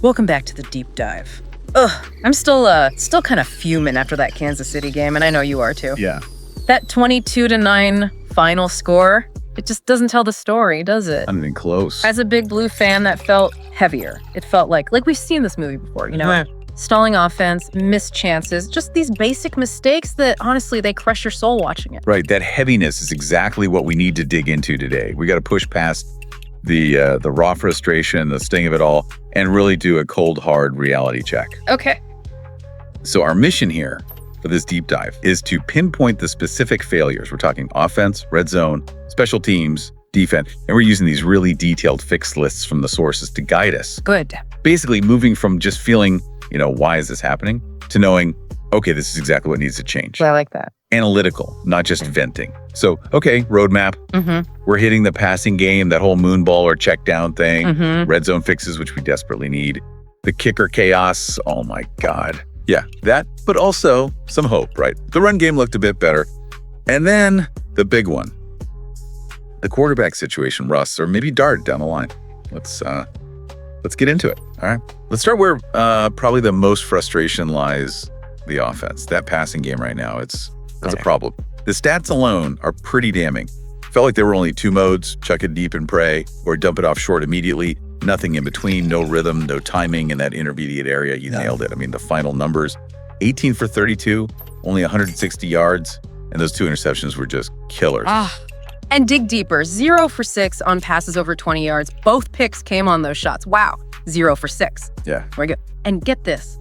Welcome back to the deep dive. I'm still kind of fuming after that Kansas City game, and I know you are too. Yeah. That 22-9 final score, it just doesn't tell the story, does it? Not even close. As a Big Blue fan, that felt heavier. It felt like we've seen this movie before, you know? Yeah. Stalling offense, missed chances, just these basic mistakes that honestly, they crush your soul watching it. Right. That heaviness is exactly what we need to dig into today. We got to push past the raw frustration, the sting of it all, and really do a cold, hard reality check. Okay. So our mission here for this deep dive is to pinpoint the specific failures. We're talking offense, red zone, special teams, defense, and we're using these really detailed fixed lists from the sources to guide us. Good. Basically moving from just feeling, why is this happening, to knowing, okay, this is exactly what needs to change. Well, I like that. Analytical, not just venting. So, okay, roadmap. Mm-hmm. We're hitting the passing game, that whole moon ball or check down thing. Mm-hmm. Red zone fixes, which we desperately need. The kicker chaos. Oh my God. Yeah, that, but also some hope, right? The run game looked a bit better. And then the big one, the quarterback situation, Russ, or maybe Dart down the line. Let's get into it. All right. Let's start where probably the most frustration lies, the offense. That passing game right now, that's a problem. The stats alone are pretty damning. Felt like there were only two modes: chuck it deep and pray, or dump it off short immediately. Nothing in between, no rhythm, no timing in that intermediate area. You nailed it. I mean, the final numbers, 18 for 32, only 160 yards, and those two interceptions were just killers. And dig deeper, 0 for 6 on passes over 20 yards. Both picks came on those shots. Wow, 0 for 6. Yeah. Very good. And get this,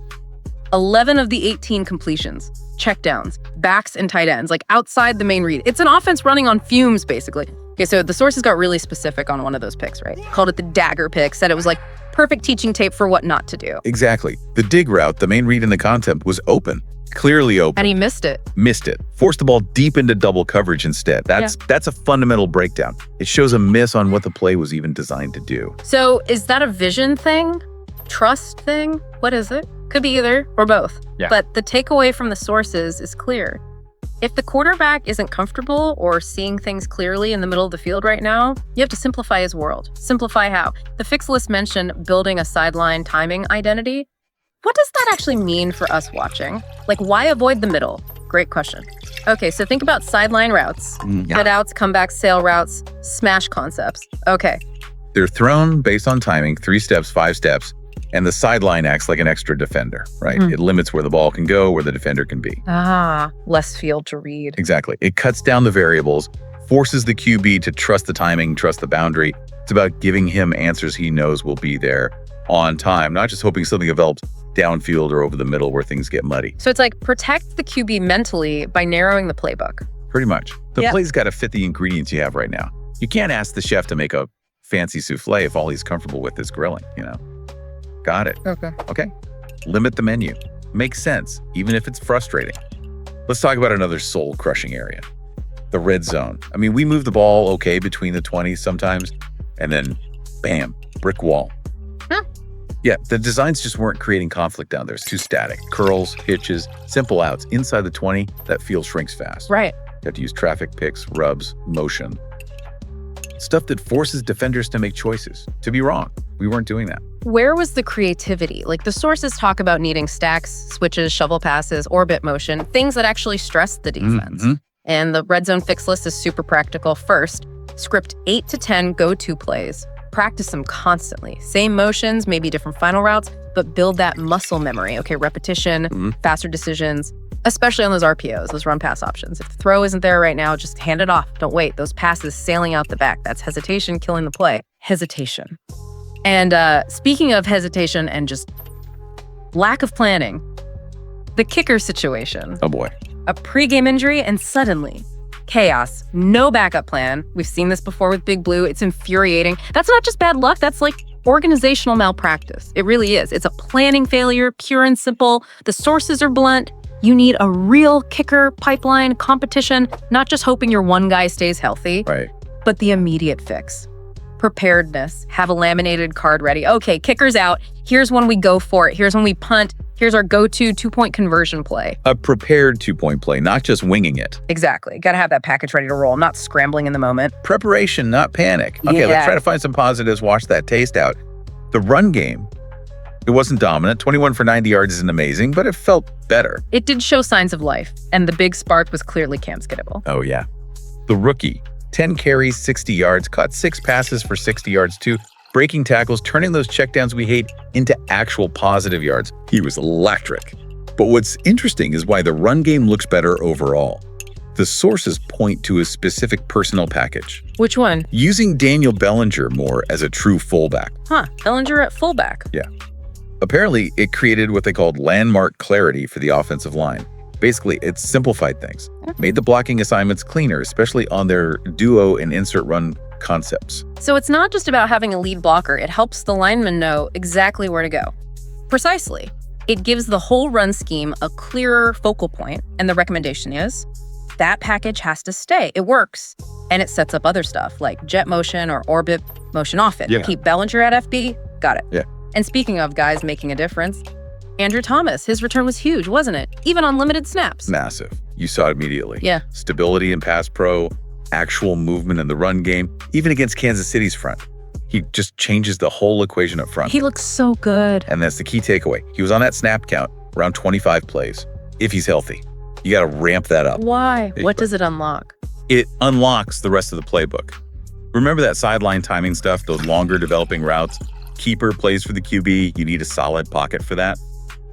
11 of the 18 completions, checkdowns, backs and tight ends, like outside the main read. It's an offense running on fumes, basically. Okay, so the sources got really specific on one of those picks, right? Called it the dagger pick, said it was like perfect teaching tape for what not to do. Exactly. The dig route, the main read in the concept, was open, clearly open. And he missed it. Missed it. Forced the ball deep into double coverage instead. That's a fundamental breakdown. It shows a miss on what the play was even designed to do. So is that a vision thing? Trust thing? What is it? Could be either or both. Yeah. But the takeaway from the sources is clear. If the quarterback isn't comfortable or seeing things clearly in the middle of the field right now, you have to simplify his world. Simplify how? The fixed list mentioned building a sideline timing identity. What does that actually mean for us watching? Like, why avoid the middle? Great question. Okay, so think about sideline routes, cutouts, comebacks, sail routes, smash concepts. Okay. They're thrown based on timing, 3 steps, 5 steps, and the sideline acts like an extra defender, right? It limits where the ball can go, where the defender can be. Less field to read. Exactly. It cuts down the variables, forces the QB to trust the timing, trust the boundary. It's about giving him answers he knows will be there on time, not just hoping something develops downfield or over the middle where things get muddy. So it's like protect the QB mentally by narrowing the playbook. Pretty much. The play's got to fit the ingredients you have right now. You can't ask the chef to make a fancy souffle if all he's comfortable with is grilling, Got it. Okay. Limit the menu. Makes sense, even if it's frustrating. Let's talk about another soul-crushing area. The red zone. I mean, we move the ball okay between the 20s sometimes, and then bam, brick wall. Yeah, the designs just weren't creating conflict down there. It's too static. Curls, hitches, simple outs. Inside the 20, that field shrinks fast. Right. You have to use traffic picks, rubs, motion. Stuff that forces defenders to make choices, to be wrong. We weren't doing that. Where was the creativity? Like, the sources talk about needing stacks, switches, shovel passes, orbit motion, things that actually stress the defense. And the red zone fix list is super practical. First, script 8 to 10 go-to plays. Practice them constantly. Same motions, maybe different final routes, but build that muscle memory. Okay, repetition, faster decisions, especially on those RPOs, those run-pass options. If the throw isn't there right now, just hand it off. Don't wait. Those passes sailing out the back. That's hesitation killing the play. Hesitation. And speaking of hesitation and just lack of planning, the kicker situation. Oh boy. A pregame injury and suddenly chaos, no backup plan. We've seen this before with Big Blue. It's infuriating. That's not just bad luck. That's like organizational malpractice. It really is. It's a planning failure, pure and simple. The sources are blunt. You need a real kicker pipeline competition, not just hoping your one guy stays healthy, Right. but the immediate fix. Preparedness, have a laminated card ready. Okay, kicker's out. Here's when we go for it. Here's when we punt. Here's our go-to 2-point conversion play. A prepared 2-point play, not just winging it. Exactly. Got to have that package ready to roll, not scrambling in the moment. Preparation, not panic. Okay, let's try to find some positives, wash that taste out. The run game It wasn't dominant. 21 for 90 yards isn't amazing, but it felt better. It did show signs of life, and the big spark was clearly Skattebo. Oh, yeah. The rookie, 10 carries, 60 yards, caught 6 passes for 60 yards too, breaking tackles, turning those checkdowns we hate into actual positive yards. He was electric. But what's interesting is why the run game looks better overall. The sources point to a specific personnel package. Which one? Using Daniel Bellinger more as a true fullback. Huh, Bellinger at fullback. Yeah. Apparently, it created what they called landmark clarity for the offensive line. Basically, it simplified things, made the blocking assignments cleaner, especially on their duo and insert run concepts. So it's not just about having a lead blocker, it helps the lineman know exactly where to go. Precisely. It gives the whole run scheme a clearer focal point, and the recommendation is that package has to stay. It works. And it sets up other stuff like jet motion or orbit motion off it. Yeah. Keep Bellinger at FB. Got it. Yeah. And speaking of guys making a difference, Andrew Thomas, his return was huge, wasn't it? Even on limited snaps. Massive. You saw it immediately. Yeah. Stability in pass pro, actual movement in the run game, even against Kansas City's front. He just changes the whole equation up front. He looks so good. And that's the key takeaway. He was on that snap count, around 25 plays, if he's healthy. You got to ramp that up. Why? What does it unlock? It unlocks the rest of the playbook. Remember that sideline timing stuff, those longer developing routes? Keeper plays for the QB. You need a solid pocket for that.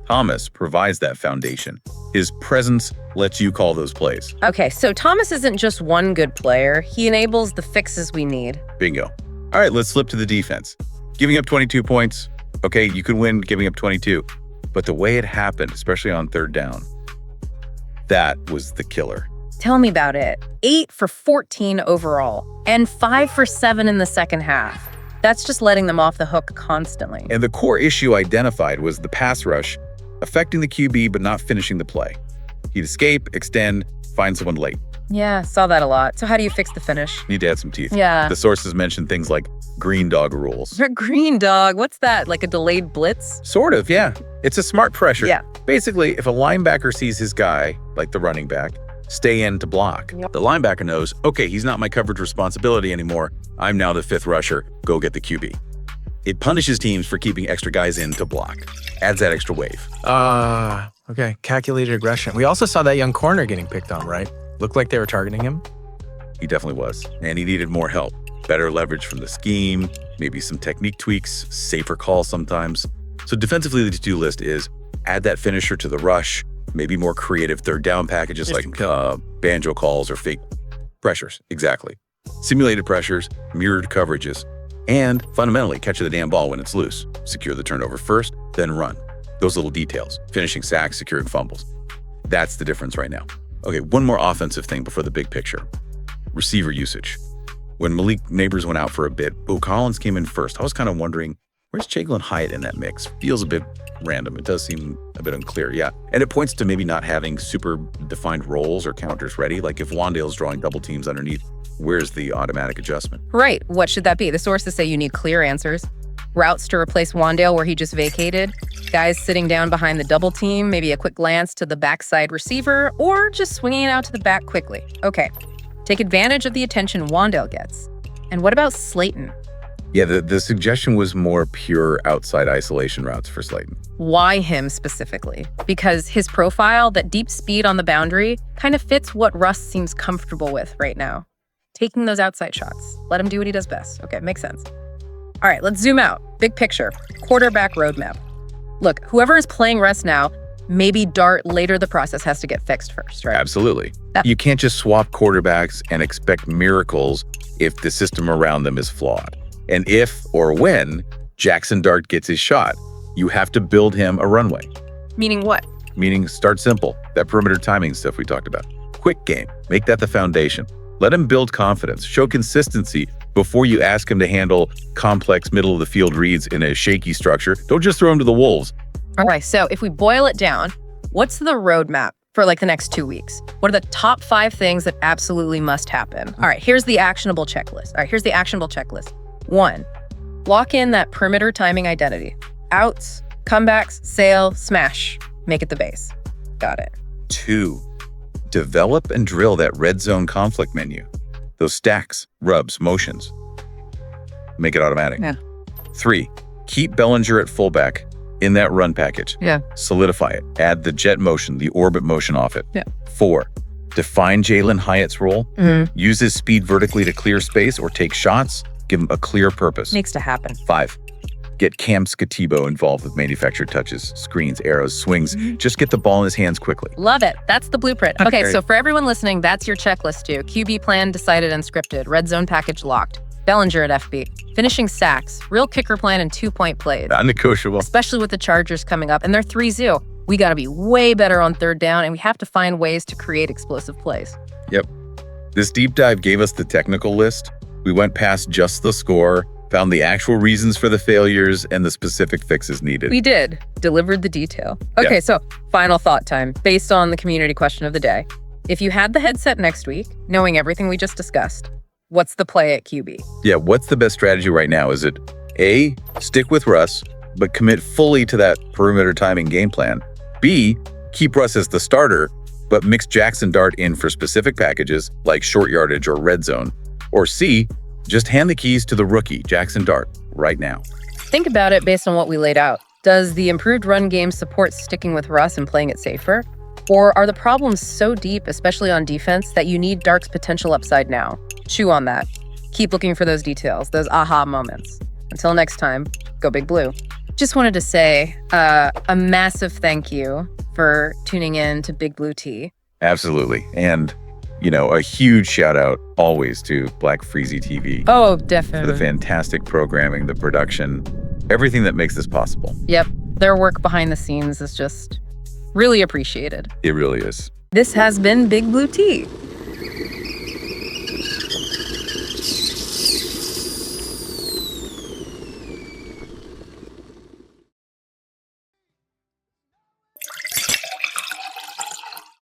Thomas provides that foundation. His presence lets you call those plays. Okay, so Thomas isn't just one good player. He enables the fixes we need. Bingo. All right, let's flip to the defense. Giving up 22 points. Okay, you could win giving up 22. But the way it happened, especially on third down, that was the killer. Tell me about it. 8 for 14 overall, and 5 for 7 in the second half. That's just letting them off the hook constantly. And the core issue identified was the pass rush, affecting the QB but not finishing the play. He'd escape, extend, find someone late. Yeah, saw that a lot. So how do you fix the finish? Need to add some teeth. Yeah. The sources mentioned things like green dog rules. Green dog, what's that? Like a delayed blitz? Sort of, yeah. It's a smart pressure. Yeah. Basically, if a linebacker sees his guy, like the running back, stay in to block, the linebacker knows, okay, he's not my coverage responsibility anymore. I'm now the 5th rusher. Go get the QB. It punishes teams for keeping extra guys in to block. Adds that extra wave. Okay. Calculated aggression. We also saw that young corner getting picked on, right? Looked like they were targeting him. He definitely was. And he needed more help. Better leverage from the scheme, maybe some technique tweaks, safer calls sometimes. So defensively, the to-do list is add that finisher to the rush, maybe more creative third down packages like banjo calls or fake pressures. Exactly. Simulated pressures, mirrored coverages, and fundamentally catch the damn ball when it's loose. Secure the turnover first, then run. Those little details, finishing sacks, securing fumbles. That's the difference right now. Okay, one more offensive thing before the big picture. Receiver usage. When Malik Neighbors went out for a bit, Bo Collins came in first. I was kind of wondering, where's Jalen Hyatt in that mix? Feels a bit random. It does seem a bit unclear, yeah. And it points to maybe not having super defined roles or counters ready. Like if Wandale's drawing double teams underneath, where's the automatic adjustment? Right. What should that be? The sources say you need clear answers. Routes to replace Wandale where he just vacated. Guys sitting down behind the double team, maybe a quick glance to the backside receiver, or just swinging it out to the back quickly. Okay. Take advantage of the attention Wandale gets. And what about Slayton? Yeah, the suggestion was more pure outside isolation routes for Slayton. Why him specifically? Because his profile, that deep speed on the boundary, kind of fits what Russ seems comfortable with right now. Taking those outside shots. Let him do what he does best. Okay, makes sense. All right, let's zoom out. Big picture. Quarterback roadmap. Look, whoever is playing Russ now, maybe Dart later the process has to get fixed first, right? Absolutely. You can't just swap quarterbacks and expect miracles if the system around them is flawed. And if or when Jaxson Dart gets his shot, you have to build him a runway. Meaning what? Meaning start simple. That perimeter timing stuff we talked about. Quick game. Make that the foundation. Let him build confidence. Show consistency before you ask him to handle complex middle-of-the-field reads in a shaky structure. Don't just throw him to the wolves. All right, so if we boil it down, what's the roadmap for like the next 2 weeks? What are the top 5 things that absolutely must happen? All right, here's the actionable checklist. 1, lock in that perimeter timing identity. Outs, comebacks, sail, smash. Make it the base. Got it. 2, develop and drill that red zone conflict menu. Those stacks, rubs, motions. Make it automatic. Yeah. 3, keep Bellinger at fullback. in that run package. Yeah. Solidify it. Add the jet motion, the orbit motion off it. Yeah. 4, define Jalen Hyatt's role. Use his speed vertically to clear space or take shots. Give him a clear purpose. Needs to happen. 5, get Cam Skattebo involved with manufactured touches, screens, arrows, swings. Just get the ball in his hands quickly. Love it. That's the blueprint. Okay, so for everyone listening, that's your checklist too. QB plan decided and scripted. Red zone package locked. Bellinger at FB. Finishing sacks. Real kicker plan and 2-point plays. Non-negotiable. Especially with the Chargers coming up, and they're 3-0. We got to be way better on third down, and we have to find ways to create explosive plays. Yep. This deep dive gave us the technical list. We went past just the score, found the actual reasons for the failures, and the specific fixes needed. We did. Delivered the detail. Okay, Yeah. so final thought time, based on the community question of the day. If you had the headset next week, knowing everything we just discussed, what's the play at QB? Yeah, what's the best strategy right now? Is it A, stick with Russ, but commit fully to that perimeter timing game plan? B, keep Russ as the starter, but mix Jaxson Dart in for specific packages like short yardage or red zone? Or C, just hand the keys to the rookie, Jaxson Dart, right now? Think about it based on what we laid out. Does the improved run game support sticking with Russ and playing it safer? Or are the problems so deep, especially on defense, that you need Dart's potential upside now? Chew on that. Keep looking for those details, those aha moments. Until next time, go Big Blue. Just wanted to say a massive thank you for tuning in to Big Blue Tea. Absolutely. And, a huge shout out always to Black Freezy TV. Oh, For definitely. the fantastic programming, the production, everything that makes this possible. Yep. Their work behind the scenes is just really appreciated. It really is. This has been Big Blue Tea.